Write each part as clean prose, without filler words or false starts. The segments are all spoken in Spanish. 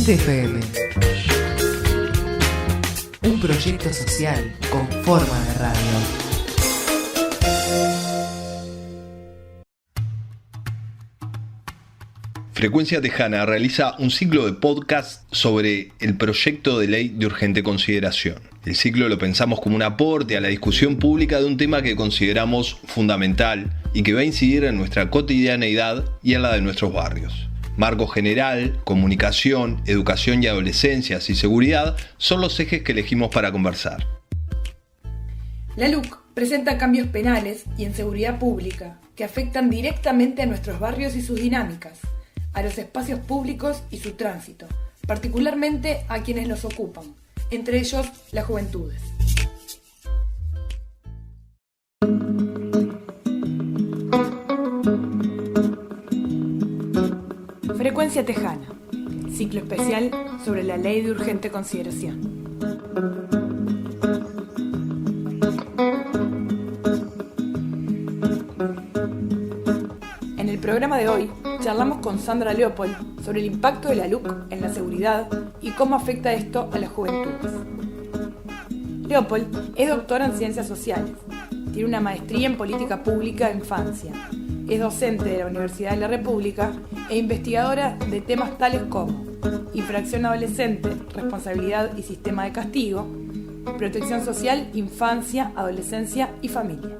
Frecuencia FM. Un proyecto social con forma de radio. Frecuencia Tejana realiza un ciclo de podcast sobre el proyecto de ley de urgente consideración. El ciclo lo pensamos como un aporte a la discusión pública de un tema que consideramos fundamental y que va a incidir en nuestra cotidianeidad y en la de nuestros barrios. Marco general, comunicación, educación y adolescencias y seguridad son los ejes que elegimos para conversar. La LUC presenta cambios penales y en seguridad pública que afectan directamente a nuestros barrios y sus dinámicas, a los espacios públicos y su tránsito, particularmente a quienes los ocupan, entre ellos las juventudes. Frecuencia Tejana, ciclo especial sobre la ley de urgente consideración. En el programa de hoy charlamos con Sandra Leopold sobre el impacto de la LUC en la seguridad y cómo afecta esto a las juventudes. Leopold es doctora en Ciencias Sociales, tiene una maestría en Política Pública de Infancia, es docente de la Universidad de la República e investigadora de temas tales como infracción adolescente, responsabilidad y sistema de castigo, protección social, infancia, adolescencia y familia.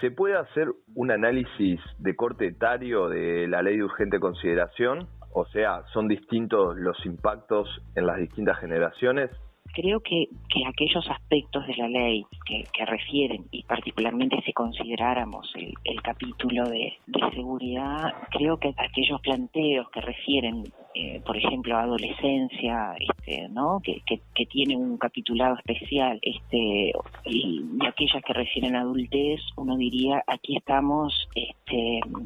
¿Se puede hacer un análisis de corte etario de la ley de urgente consideración? O sea, ¿son distintos los impactos en las distintas generaciones? Creo que aquellos aspectos de la ley que refieren, y particularmente si consideráramos el capítulo de seguridad, creo que aquellos planteos que refieren, por ejemplo, a adolescencia, ¿no? que tiene un capitulado especial, y aquellas que refieren a adultez, uno diría, aquí estamos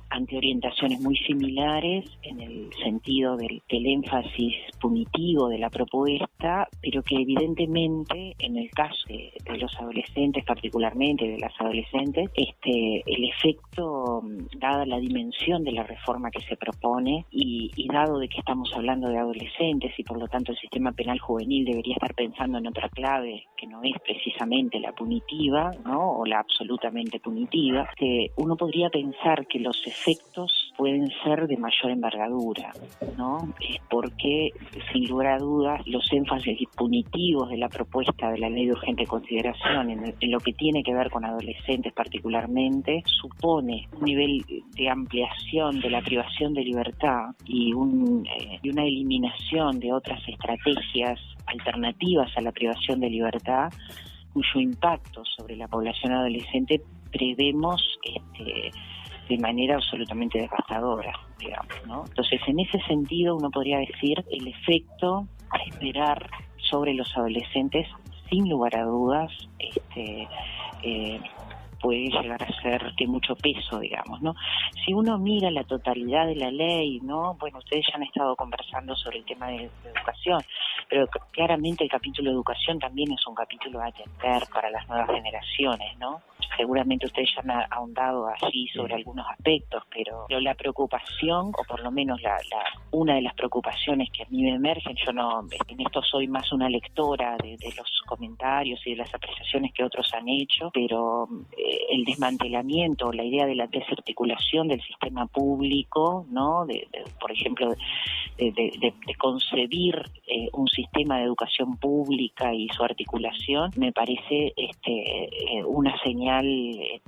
ante orientaciones muy similares en el sentido del énfasis punitivo de la propuesta, pero que evidentemente en el caso de los adolescentes, particularmente de las adolescentes, el efecto, dada la dimensión de la reforma que se propone y dado de que estamos hablando de adolescentes y por lo tanto el sistema penal juvenil debería estar pensando en otra clave que no es precisamente la punitiva, ¿no? O la absolutamente punitiva, uno podría pensar que los efectos pueden ser de mayor envergadura, ¿no? Porque sin lugar a dudas los énfasis punitivos de la propuesta de la ley de urgente consideración en lo que tiene que ver con adolescentes particularmente supone un nivel de ampliación de la privación de libertad y una eliminación de otras estrategias alternativas a la privación de libertad cuyo impacto sobre la población adolescente prevemos de manera absolutamente devastadora, digamos, ¿no? Entonces, en ese sentido, uno podría decir el efecto a esperar sobre los adolescentes, sin lugar a dudas, puede llegar a ser de mucho peso, digamos, ¿no? Si uno mira la totalidad de la ley, ¿no? Bueno, ustedes ya han estado conversando sobre el tema de educación, pero claramente el capítulo de educación también es un capítulo a atender para las nuevas generaciones, ¿no? Seguramente ustedes ya han ahondado allí sobre algunos aspectos, pero la preocupación, o por lo menos una de las preocupaciones que a mí me emergen, yo no, en esto soy más una lectora de los comentarios y de las apreciaciones que otros han hecho, pero el desmantelamiento, la idea de la desarticulación del sistema público, ¿no? Por ejemplo, de concebir un sistema de educación pública y su articulación, me parece una señal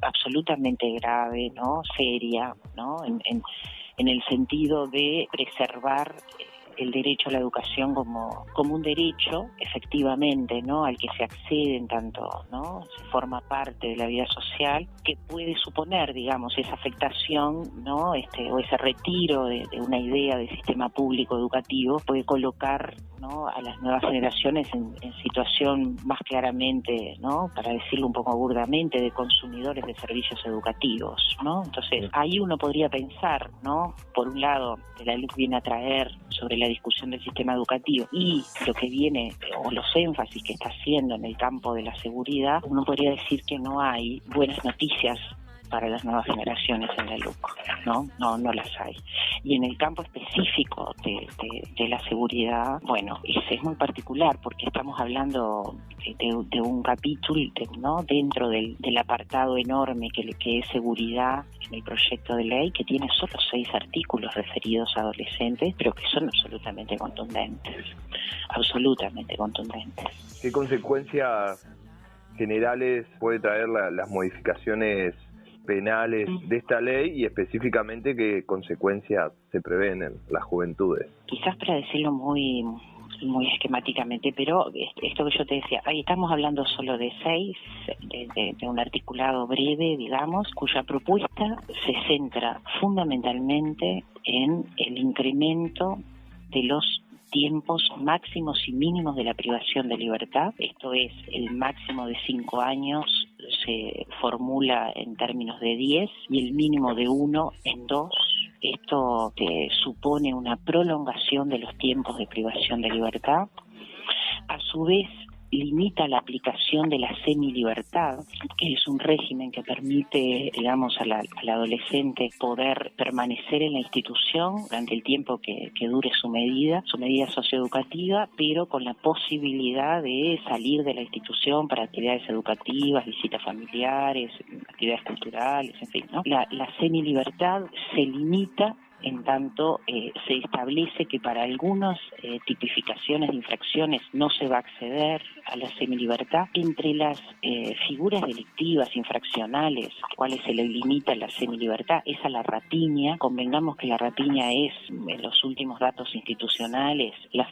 absolutamente grave, ¿no? Seria, ¿no? En el sentido de preservar el derecho a la educación como un derecho, efectivamente, ¿no? Al que se accede en tanto, ¿no? Se forma parte de la vida social, que puede suponer, digamos, esa afectación, ¿no? O ese retiro de una idea de sistema público educativo puede colocar, ¿no? A las nuevas generaciones en situación más claramente, ¿no? Para decirlo un poco burdamente, de consumidores de servicios educativos, ¿no? Entonces, ahí uno podría pensar, ¿no? Por un lado, que la LUC viene a traer sobre la discusión del sistema educativo y lo que viene, o los énfasis que está haciendo en el campo de la seguridad, uno podría decir que no hay buenas noticias para las nuevas generaciones en la LUC, no las hay. Y en el campo específico de la seguridad, bueno, es muy particular porque estamos hablando de un capítulo, dentro del apartado enorme que es seguridad en el proyecto de ley, que tiene solo 6 artículos referidos a adolescentes, pero que son absolutamente contundentes. ¿Qué consecuencias generales puede traer las modificaciones penales de esta ley y específicamente qué consecuencias se prevén en las juventudes? Quizás para decirlo muy esquemáticamente, pero esto que yo te decía, ahí estamos hablando solo de 6, de un articulado breve, digamos, cuya propuesta se centra fundamentalmente en el incremento de los tiempos máximos y mínimos de la privación de libertad. Esto es, el máximo de 5 años se formula en términos de 10 y el mínimo de 1 en 2. Esto supone una prolongación de los tiempos de privación de libertad. A su vez, limita la aplicación de la semilibertad, que es un régimen que permite, digamos, al adolescente poder permanecer en la institución durante el tiempo que dure su medida socioeducativa, pero con la posibilidad de salir de la institución para actividades educativas, visitas familiares, actividades culturales, en fin, ¿no? La semilibertad se limita en tanto se establece que para algunas tipificaciones de infracciones no se va a acceder a la semilibertad. Entre las figuras delictivas infraccionales, cuales se le limita la semilibertad, es a la rapiña. Convengamos que la rapiña es, en los últimos datos institucionales, la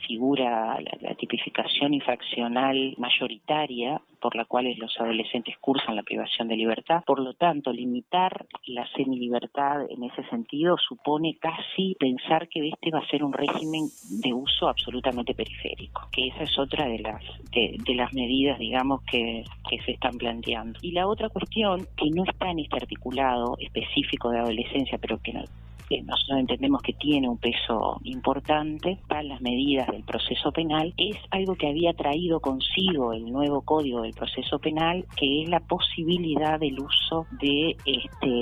tipificación infraccional mayoritaria por la cual los adolescentes cursan la privación de libertad. Por lo tanto, limitar la semilibertad en ese sentido supone casi pensar que este va a ser un régimen de uso absolutamente periférico, que esa es otra de las medidas, digamos, que se están planteando. Y la otra cuestión, que no está en este articulado específico de adolescencia, pero que nosotros entendemos que tiene un peso importante para las medidas del proceso penal, es algo que había traído consigo el nuevo Código del Proceso Penal, que es la posibilidad del uso de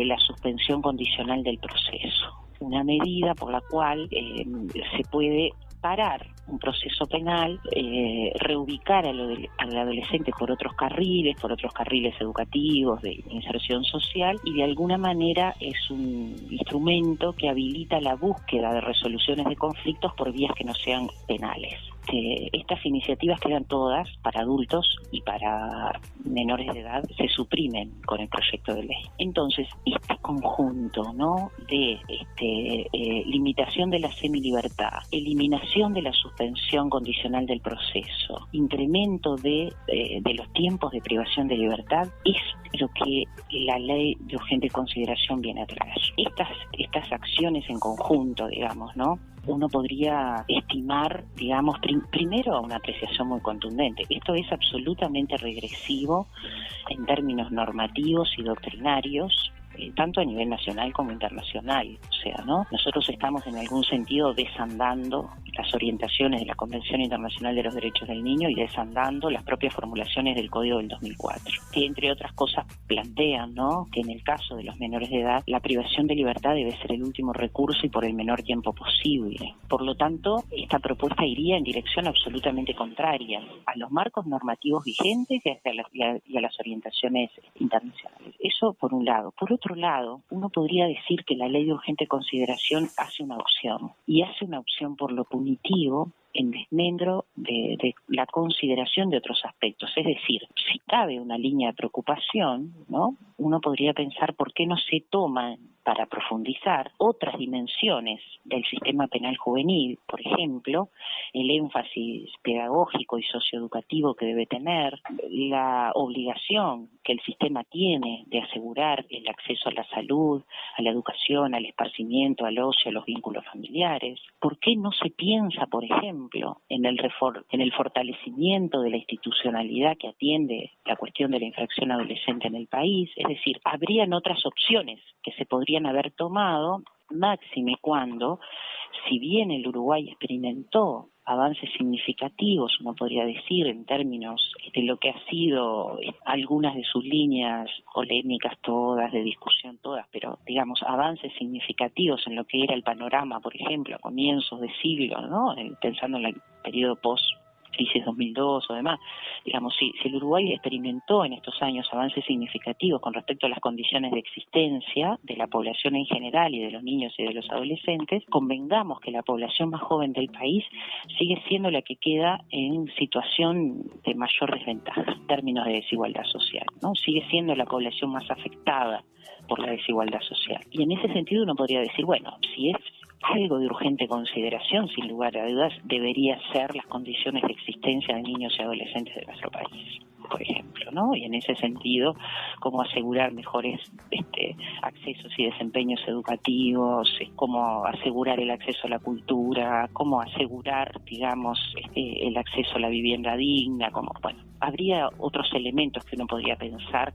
la suspensión condicional del proceso. Una medida por la cual se puede parar un proceso penal, reubicar al adolescente por otros carriles educativos, de inserción social, y de alguna manera es un instrumento que habilita la búsqueda de resoluciones de conflictos por vías que no sean penales. Estas iniciativas quedan todas para adultos y para menores de edad, se suprimen con el proyecto de ley. Entonces, este conjunto, ¿no?, de limitación de la semilibertad, eliminación de la suspensión condicional del proceso, incremento de los tiempos de privación de libertad, es lo que la ley de urgente consideración viene a traer. Estas acciones en conjunto, digamos, ¿no?, uno podría estimar, digamos, primero una apreciación muy contundente. Esto es absolutamente regresivo en términos normativos y doctrinarios, tanto a nivel nacional como internacional. O sea, ¿no?, nosotros estamos en algún sentido desandando las orientaciones de la Convención Internacional de los Derechos del Niño y desandando las propias formulaciones del Código del 2004, que entre otras cosas plantean, ¿no?, que en el caso de los menores de edad la privación de libertad debe ser el último recurso y por el menor tiempo posible. Por lo tanto, esta propuesta iría en dirección absolutamente contraria a los marcos normativos vigentes y a las orientaciones internacionales. Eso por un lado. Por otro lado, uno podría decir que la ley de urgente consideración hace una opción, y hace una opción por lo punitivo en desmedro de la consideración de otros aspectos. Es decir, si cabe una línea de preocupación, ¿no?, uno podría pensar por qué no se toman para profundizar otras dimensiones del sistema penal juvenil, por ejemplo, el énfasis pedagógico y socioeducativo que debe tener, la obligación que el sistema tiene de asegurar el acceso a la salud, a la educación, al esparcimiento, al ocio, a los vínculos familiares. ¿Por qué no se piensa, por ejemplo, en el fortalecimiento de la institucionalidad que atiende la cuestión de la infracción adolescente en el país? Es decir, habrían otras opciones que se podrían haber tomado máxime cuando, si bien el Uruguay experimentó avances significativos, uno podría decir, en términos de lo que ha sido algunas de sus líneas polémicas todas, de discusión todas, pero digamos avances significativos en lo que era el panorama, por ejemplo, a comienzos de siglo, ¿no? Pensando en el periodo post-crisis 2002 o demás, digamos, si el Uruguay experimentó en estos años avances significativos con respecto a las condiciones de existencia de la población en general y de los niños y de los adolescentes, convengamos que la población más joven del país sigue siendo la que queda en situación de mayor desventaja en términos de desigualdad social, ¿no? Sigue siendo la población más afectada por la desigualdad social. Y en ese sentido uno podría decir, bueno, si es algo de urgente consideración, sin lugar a dudas, debería ser las condiciones de existencia de niños y adolescentes de nuestro país, por ejemplo, ¿no? Y en ese sentido, cómo asegurar mejores accesos y desempeños educativos, cómo asegurar el acceso a la cultura, cómo asegurar, digamos, el acceso a la vivienda digna, como, bueno, habría otros elementos que uno podría pensar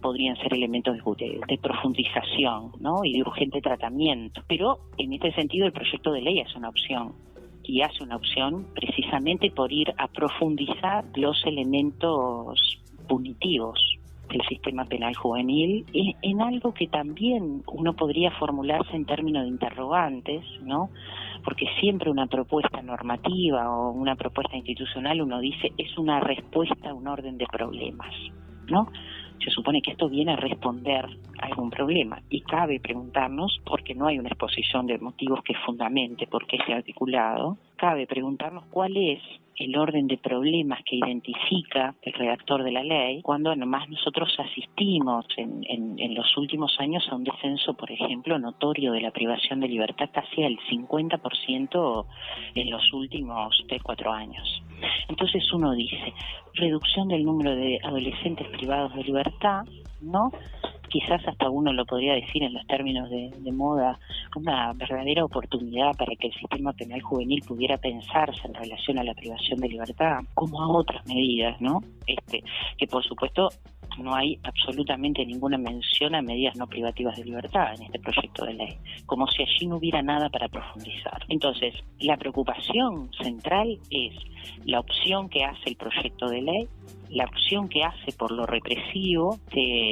podrían ser elementos de profundización, ¿no? Y de urgente tratamiento. Pero en este sentido el proyecto de ley es una opción, y hace una opción precisamente por ir a profundizar los elementos punitivos del sistema penal juvenil en algo que también uno podría formularse en términos de interrogantes, ¿no? Porque siempre una propuesta normativa o una propuesta institucional, uno dice, es una respuesta a un orden de problemas, ¿no? Se supone que esto viene a responder a algún problema y cabe preguntarnos, porque no hay una exposición de motivos que fundamente por qué se ha articulado, cabe preguntarnos cuál es el orden de problemas que identifica el redactor de la ley, cuando nomás nosotros asistimos en los últimos años a un descenso, por ejemplo, notorio de la privación de libertad casi al 50% en los últimos 3-4 años. Entonces uno dice, reducción del número de adolescentes privados de libertad, ¿no? Quizás hasta uno lo podría decir en los términos de moda, una verdadera oportunidad para que el sistema penal juvenil pudiera pensarse en relación a la privación de libertad, como a otras medidas, ¿no? Que por supuesto no hay absolutamente ninguna mención a medidas no privativas de libertad en este proyecto de ley, como si allí no hubiera nada para profundizar. Entonces, la preocupación central es la opción que hace el proyecto de ley, la opción que hace por lo represivo,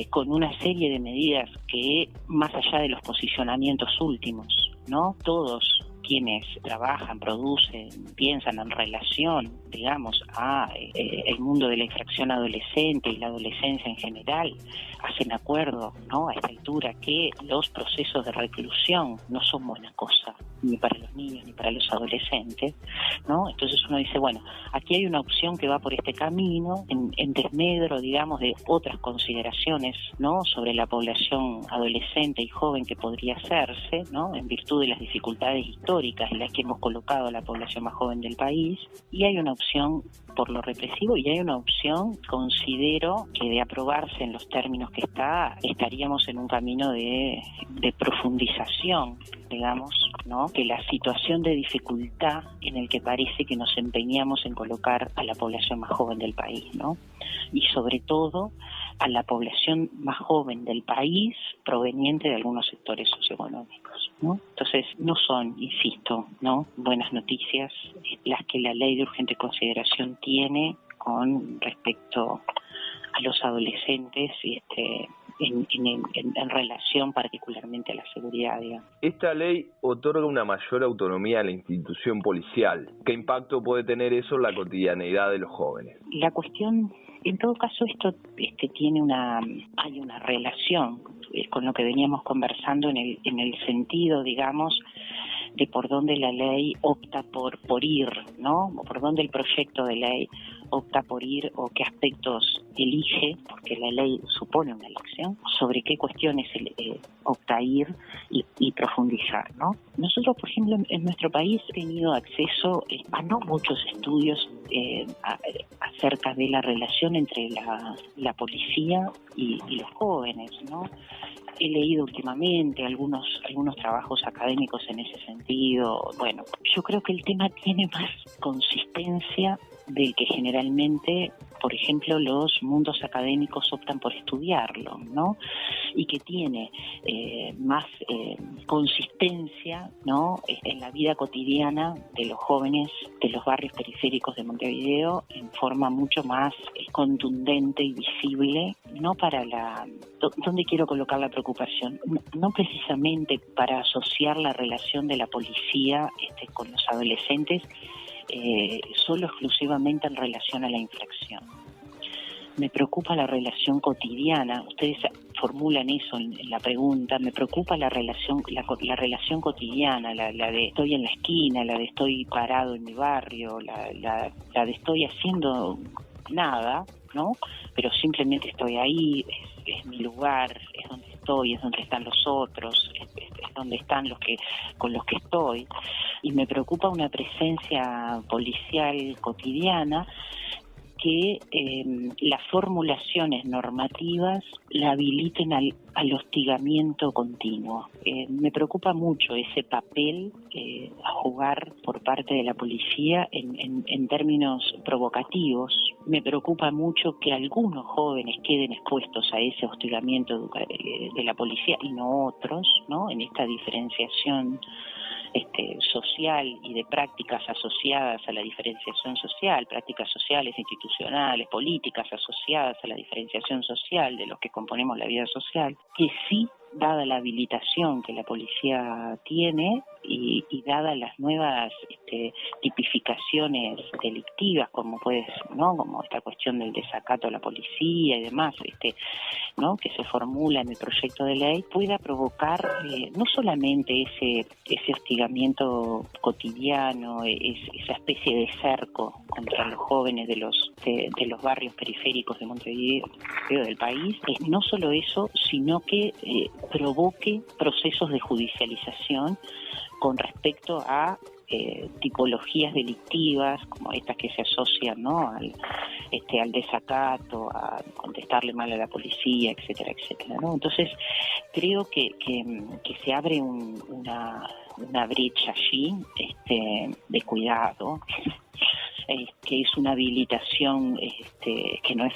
con una serie de medidas que, más allá de los posicionamientos últimos, ¿no? Todos quienes trabajan, producen, piensan en relación, digamos, a el mundo de la infracción adolescente y la adolescencia en general, hacen acuerdo, ¿no?, a esta altura, que los procesos de reclusión no son buena cosa, ni para los niños ni para los adolescentes, ¿no? Entonces uno dice, bueno, aquí hay una opción que va por este camino, en desmedro, digamos, de otras consideraciones, ¿no?, sobre la población adolescente y joven que podría hacerse, ¿no?, en virtud de las dificultades históricas en las que hemos colocado a la población más joven del país, y hay una opción por lo represivo y hay una opción, considero, que de aprobarse en los términos que estaríamos en un camino de profundización, digamos, ¿no?, que la situación de dificultad en el que parece que nos empeñamos en colocar a la población más joven del país, ¿no?, y sobre todo a la población más joven del país proveniente de algunos sectores socioeconómicos, ¿no? Entonces, no son, insisto, ¿no?, buenas noticias las que la ley de urgente consideración tiene con respecto a los adolescentes y en relación particularmente a la seguridad, digamos. Esta ley otorga una mayor autonomía a la institución policial. ¿Qué impacto puede tener eso en la cotidianeidad de los jóvenes? La cuestión, en todo caso, esto hay una relación con lo que veníamos conversando en el sentido, digamos, de por dónde la ley opta por ir, ¿no?, o por dónde el proyecto de ley opta por ir o qué aspectos elige, porque la ley supone una elección, sobre qué cuestiones opta ir y profundizar, ¿no? Nosotros, por ejemplo, en nuestro país hemos tenido acceso a no muchos estudios acerca de la relación entre la policía y los jóvenes, ¿no? He leído últimamente algunos trabajos académicos en ese sentido. Bueno, yo creo que el tema tiene más consistencia del que generalmente, por ejemplo, los mundos académicos optan por estudiarlo, ¿no? y que tiene más consistencia, ¿no?, en la vida cotidiana de los jóvenes de los barrios periféricos de Montevideo en forma mucho más contundente y visible, no para ¿dónde quiero colocar la preocupación? No precisamente para asociar la relación de la policía con los adolescentes solo exclusivamente en relación a la infracción. Me preocupa la relación cotidiana. Ustedes formulan eso en la pregunta. Me preocupa la relación cotidiana, la de estoy en la esquina, la de estoy parado en mi barrio, la de estoy haciendo nada, ¿no? Pero simplemente estoy ahí, es mi lugar, es donde estoy, es donde están los otros, es donde están con los que estoy. Y me preocupa una presencia policial cotidiana que las formulaciones normativas la habiliten al hostigamiento continuo. Me preocupa mucho ese papel a jugar por parte de la policía en términos provocativos. Me preocupa mucho que algunos jóvenes queden expuestos a ese hostigamiento de la policía y no otros, ¿no?, en esta diferenciación social y de prácticas asociadas a la diferenciación social, prácticas sociales, institucionales, políticas asociadas a la diferenciación social de los que componemos la vida social, que sí, dada la habilitación que la policía tiene y dada las nuevas tipificaciones delictivas, como como esta cuestión del desacato a la policía y demás, ¿no?, que se formula en el proyecto de ley, pueda provocar no solamente ese hostigamiento cotidiano, esa especie de cerco contra los jóvenes de los barrios periféricos de Montevideo, del país, no solo eso, sino que provoque procesos de judicialización con respecto a tipologías delictivas como estas que se asocian, ¿no?, al desacato, a contestarle mal a la policía, etcétera, etcétera, ¿no? Entonces creo que se abre una brecha allí de cuidado, que es una habilitación que no es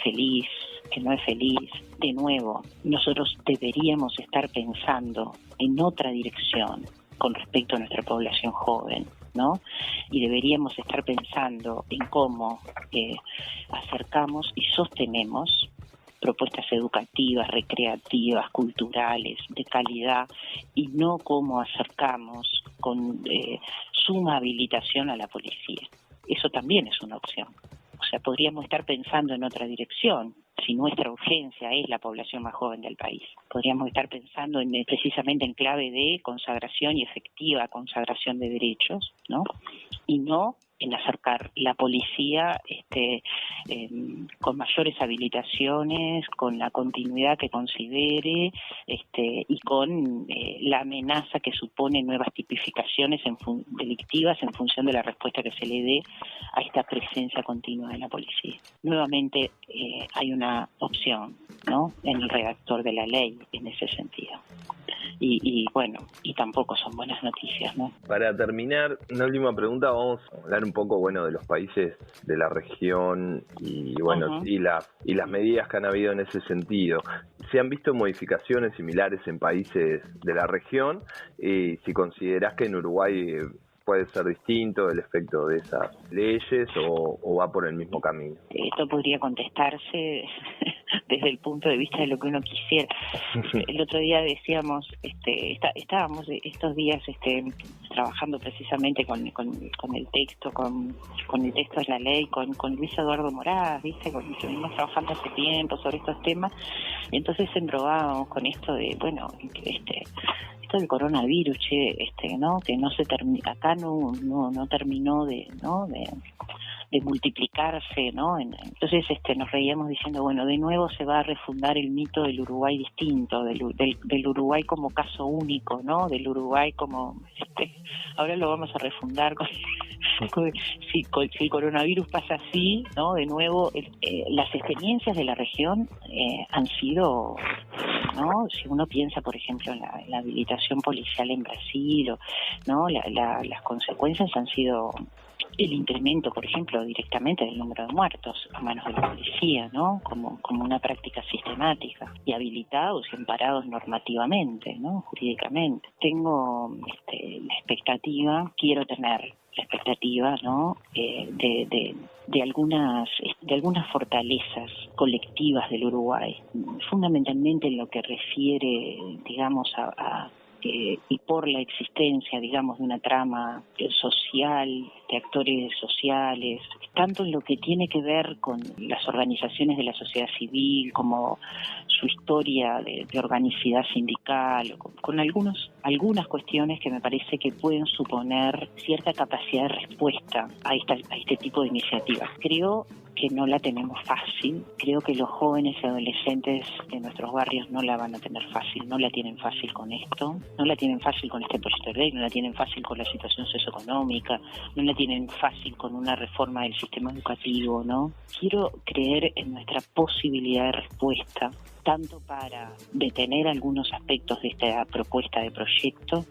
feliz. De nuevo, nosotros deberíamos estar pensando en otra dirección con respecto a nuestra población joven, ¿no? Y deberíamos estar pensando en cómo acercamos y sostenemos propuestas educativas, recreativas, culturales, de calidad, y no cómo acercamos con suma habilitación a la policía. Eso también es una opción. O sea, podríamos estar pensando en otra dirección. Si nuestra urgencia es la población más joven del país, podríamos estar pensando precisamente en clave de consagración y efectiva consagración de derechos, ¿no? Y no en acercar la policía con mayores habilitaciones, con la continuidad que considere y con la amenaza que supone nuevas tipificaciones delictivas en función de la respuesta que se le dé a esta presencia continua de la policía. Nuevamente hay una opción, ¿no?, en el redactor de la ley en ese sentido. Y tampoco son buenas noticias, ¿no? Para terminar, una última pregunta, vamos a hablar un poco, de los países de la región y, Uh-huh. y las medidas que han habido en ese sentido. ¿Se han visto modificaciones similares en países de la región? Y si considerás que en Uruguay puede ser distinto el efecto de esas leyes o va por el mismo camino. Esto podría contestarse desde el punto de vista de lo que uno quisiera. El otro día decíamos, estábamos estos días trabajando precisamente con el texto, con el texto de la ley, con Luis Eduardo Moraz, ¿viste? Estuvimos trabajando hace tiempo sobre estos temas, y entonces emprobábamos con esto de, esto del coronavirus, ¿no? Que no se acá no terminó de multiplicarse, ¿no? Entonces nos reíamos diciendo, de nuevo se va a refundar el mito del Uruguay distinto, del Uruguay como caso único, ¿no? Del Uruguay como ahora lo vamos a refundar si el coronavirus pasa así, ¿no? De nuevo las experiencias de la región han sido, ¿no? Si uno piensa, por ejemplo, en la habilitación policial en Brasil, ¿no? Las consecuencias han sido el incremento, por ejemplo, directamente del número de muertos a manos de la policía, ¿no? Como una práctica sistemática, y habilitados y amparados normativamente, ¿no? Jurídicamente. Tengo quiero tener la expectativa, ¿no? de algunas fortalezas colectivas del Uruguay, fundamentalmente en lo que refiere, digamos, y por la existencia, digamos, de una trama social, de actores sociales, tanto en lo que tiene que ver con las organizaciones de la sociedad civil, como su historia de organicidad sindical, con algunas cuestiones que me parece que pueden suponer cierta capacidad de respuesta a este tipo de iniciativas. Creo que no la tenemos fácil. Creo que los jóvenes y adolescentes de nuestros barrios no la van a tener fácil, no la tienen fácil con esto, no la tienen fácil con este proyecto de ley, no la tienen fácil con la situación socioeconómica, no la tienen fácil con una reforma del sistema educativo, ¿no? Quiero creer en nuestra posibilidad de respuesta, tanto para detener algunos aspectos de esta propuesta de proyecto,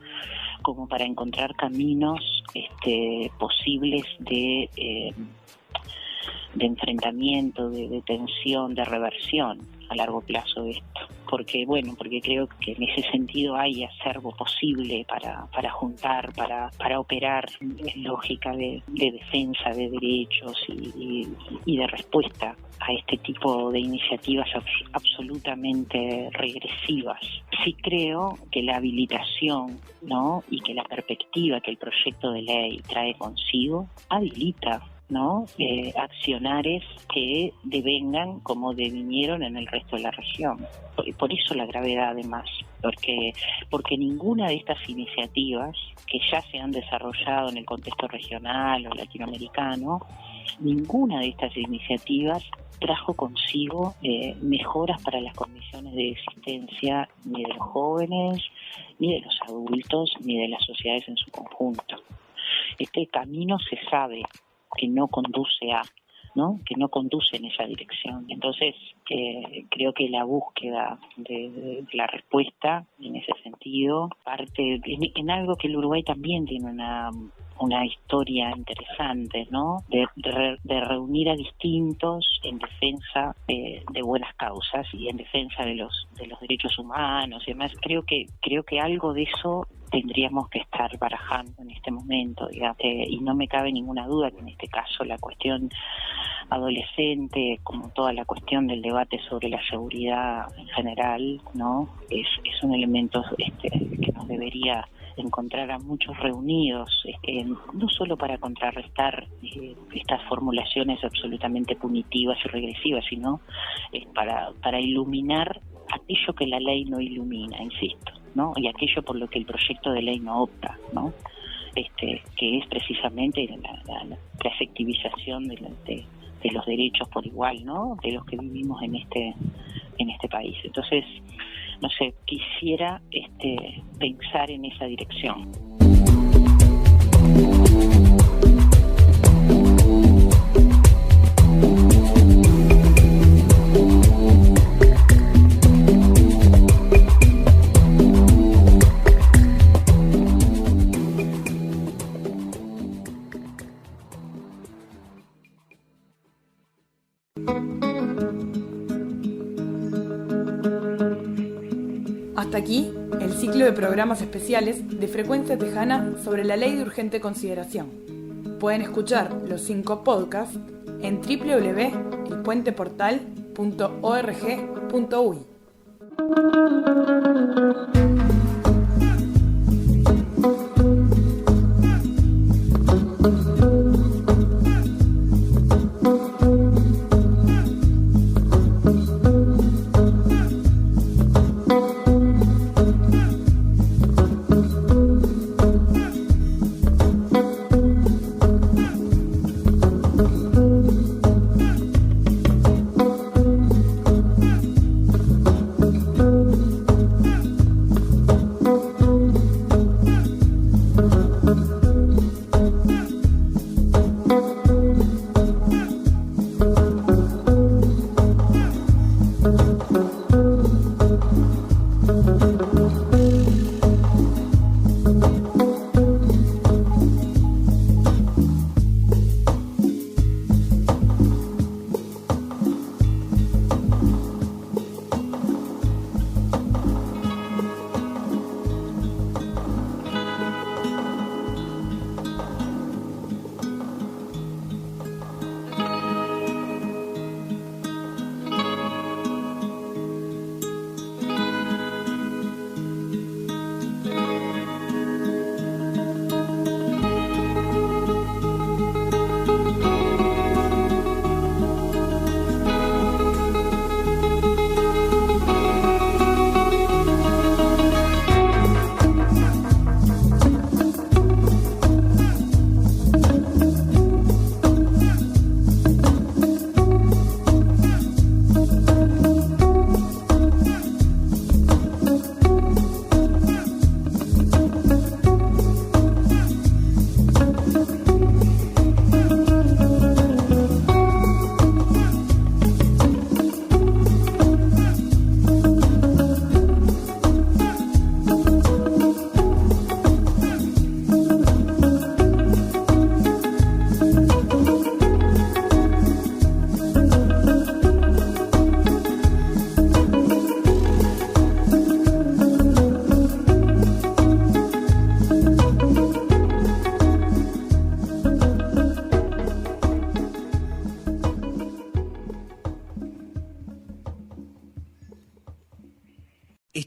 como para encontrar caminos posibles de enfrentamiento, de tensión, de reversión a largo plazo de esto. Porque creo que en ese sentido hay acervo posible para juntar, para operar en lógica de defensa de derechos y de respuesta a este tipo de iniciativas absolutamente regresivas. Sí creo que la habilitación, ¿no? Y que la perspectiva que el proyecto de ley trae consigo habilita, ¿no? Accionares que devengan como devinieron en el resto de la región. Por eso la gravedad, además, porque ninguna de estas iniciativas que ya se han desarrollado en el contexto regional o latinoamericano, ninguna de estas iniciativas trajo consigo mejoras para las condiciones de existencia ni de los jóvenes, ni de los adultos, ni de las sociedades en su conjunto. Este camino se sabe que no conduce que no conduce en esa dirección. Entonces, creo que la búsqueda de la respuesta en ese sentido parte en algo que el Uruguay también tiene una historia interesante, ¿no? De reunir a distintos en defensa de buenas causas y en defensa de los derechos humanos y demás. Creo que algo de eso tendríamos que estar barajando en este momento, digamos, y no me cabe ninguna duda que en este caso la cuestión adolescente, como toda la cuestión del debate sobre la seguridad en general, ¿no? Es un elemento que nos debería encontrar a muchos reunidos, no solo para contrarrestar estas formulaciones absolutamente punitivas y regresivas, sino para iluminar aquello que la ley no ilumina, insisto, ¿no? Y aquello por lo que el proyecto de ley no opta, ¿no? Que es precisamente la efectivización de los derechos por igual, ¿no? De los que vivimos en este país. Entonces, no sé, quisiera pensar en esa dirección. Hasta aquí el ciclo de programas especiales de Frecuencia Tejana sobre la Ley de Urgente Consideración. Pueden escuchar los 5 podcasts en www.elpuenteportal.org.uy.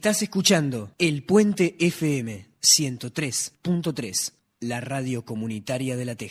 Estás escuchando El Puente FM 103.3, la radio comunitaria de La Teja.